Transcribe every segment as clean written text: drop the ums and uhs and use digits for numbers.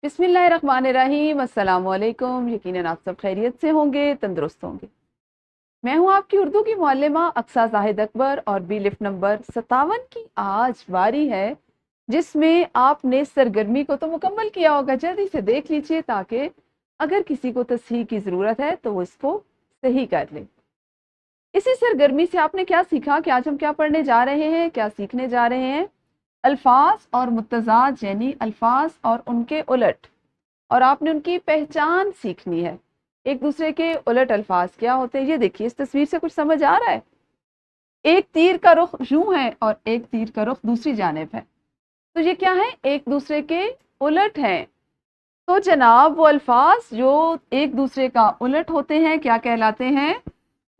बिस्मिल्लाहिर्रहमानिर्रहीम। अस्सलाम वालेकुम। यकीनन आप सब खैरियत से होंगे, तंदुरुस्त होंगे। मैं हूं आपकी उर्दू की मुअल्लिमा अक्सा जाहिद अकबर और बी लिफ्ट नंबर 57 की आज बारी है, जिसमें आपने सरगर्मी को तो मुकम्मल किया होगा। जल्दी से देख लीजिए ताकि अगर किसी को तस्हीह की ज़रूरत है तो वो इसको सही कर ले। इसी सरगर्मी से आपने क्या सीखा कि आज हम क्या पढ़ने जा रहे हैं, क्या सीखने जा रहे हैं? अल्फाज और मुत्तज़ाद यानी अल्फाज और उनके उलट, और आपने उनकी पहचान सीखनी है। एक दूसरे के उलट अल्फाज क्या होते हैं, ये देखिए। इस तस्वीर से कुछ समझ आ रहा है? एक तीर का रुख यूं है और एक तीर का रुख दूसरी जानिब है, तो ये क्या है? एक दूसरे के उलट हैं। तो जनाब वो अल्फाज जो एक दूसरे का उलट होते हैं क्या कहलाते हैं?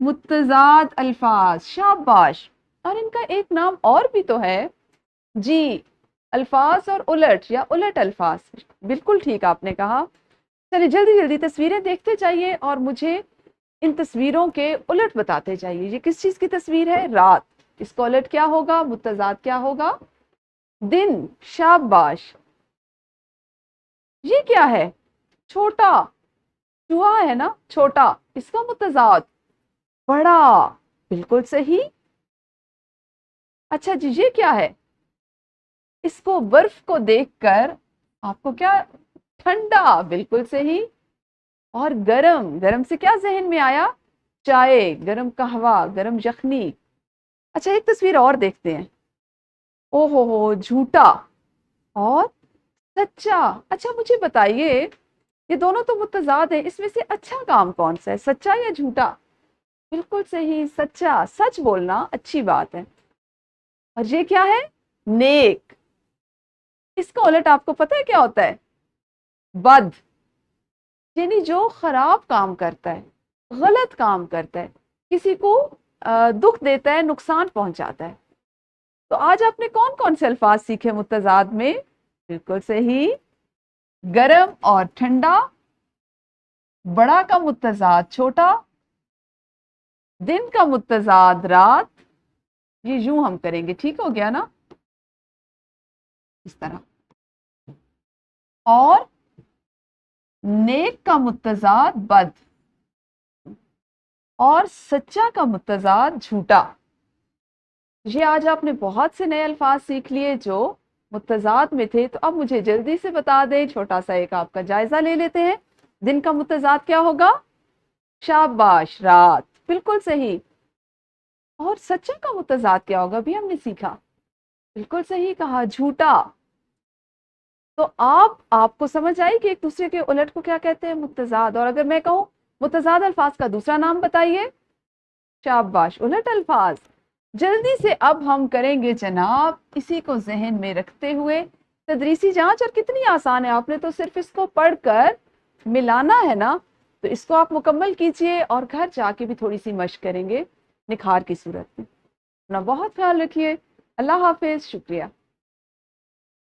मुत्तज़ाद अल्फाज। शाबाश। और इनका एक नाम और भी तो है जी, अल्फाज और उलट या उलट अल्फाज। बिल्कुल ठीक आपने कहा। चलिए जल्दी जल्दी तस्वीरें देखते जाइए और मुझे इन तस्वीरों के उलट बताते जाइए। ये किस चीज की तस्वीर है? रात। इसका उलट क्या होगा? मुत्तज़ाद क्या होगा? दिन। शाबाश। ये क्या है? छोटा। चूहा है ना, छोटा। इसका मुत्तज़ाद बड़ा। बिल्कुल सही। अच्छा जी, ये क्या है? इसको बर्फ को देखकर आपको क्या? ठंडा। बिल्कुल सही। और गरम, गरम से क्या जहन में आया? चाय, गरम कहवा, गरम यखनी। अच्छा एक तस्वीर और देखते हैं। ओहो, झूठा और सच्चा। अच्छा मुझे बताइए, ये दोनों तो मुतजाद हैं, इसमें से अच्छा काम कौन सा है, सच्चा या झूठा? बिल्कुल सही, सच्चा। सच बोलना अच्छी बात है। और ये क्या है? नेक। इसका उलट आपको पता है क्या होता है? बद। यानी जो खराब काम करता है, गलत काम करता है, किसी को दुख देता है, नुकसान पहुंचाता है। तो आज आपने कौन कौन से अल्फाज सीखे मुत्तजाद में? बिल्कुल सही। गरम और ठंडा, बड़ा का मुत्तजाद छोटा, दिन का मुत्तजाद रात। ये यूं हम करेंगे, ठीक हो गया ना? इस तरह। और नेक का मुत्तजाद बद, और सच्चा का मुत्तजाद झूठा। ये आज आपने बहुत से नए अल्फाज सीख लिए जो मुत्तजाद में थे। तो अब मुझे जल्दी से बता दें, छोटा सा एक आपका जायजा ले लेते हैं। दिन का मुत्तजाद क्या होगा? शाबाश, रात। बिल्कुल सही। और सच्चा का मुत्तजाद क्या होगा? भी हमने सीखा। बिल्कुल सही कहा, झूठा। तो आपको समझ आई कि एक दूसरे के उलट को क्या कहते हैं? मुत्तजाद। और अगर मैं कहूं मुत्तजाद अल्फाज का दूसरा नाम बताइए। शाबाश, उलट अल्फाज। जल्दी से अब हम करेंगे जनाब, इसी को जहन में रखते हुए तदरीसी जांच। और कितनी आसान है, आपने तो सिर्फ इसको पढ़कर मिलाना है ना। तो इसको आप मुकम्मल कीजिए और घर जाके भी थोड़ी सी मशक करेंगे निखार की सूरत में। अपना बहुत ख्याल रखिए। अल्लाह हाफिज। शुक्रिया।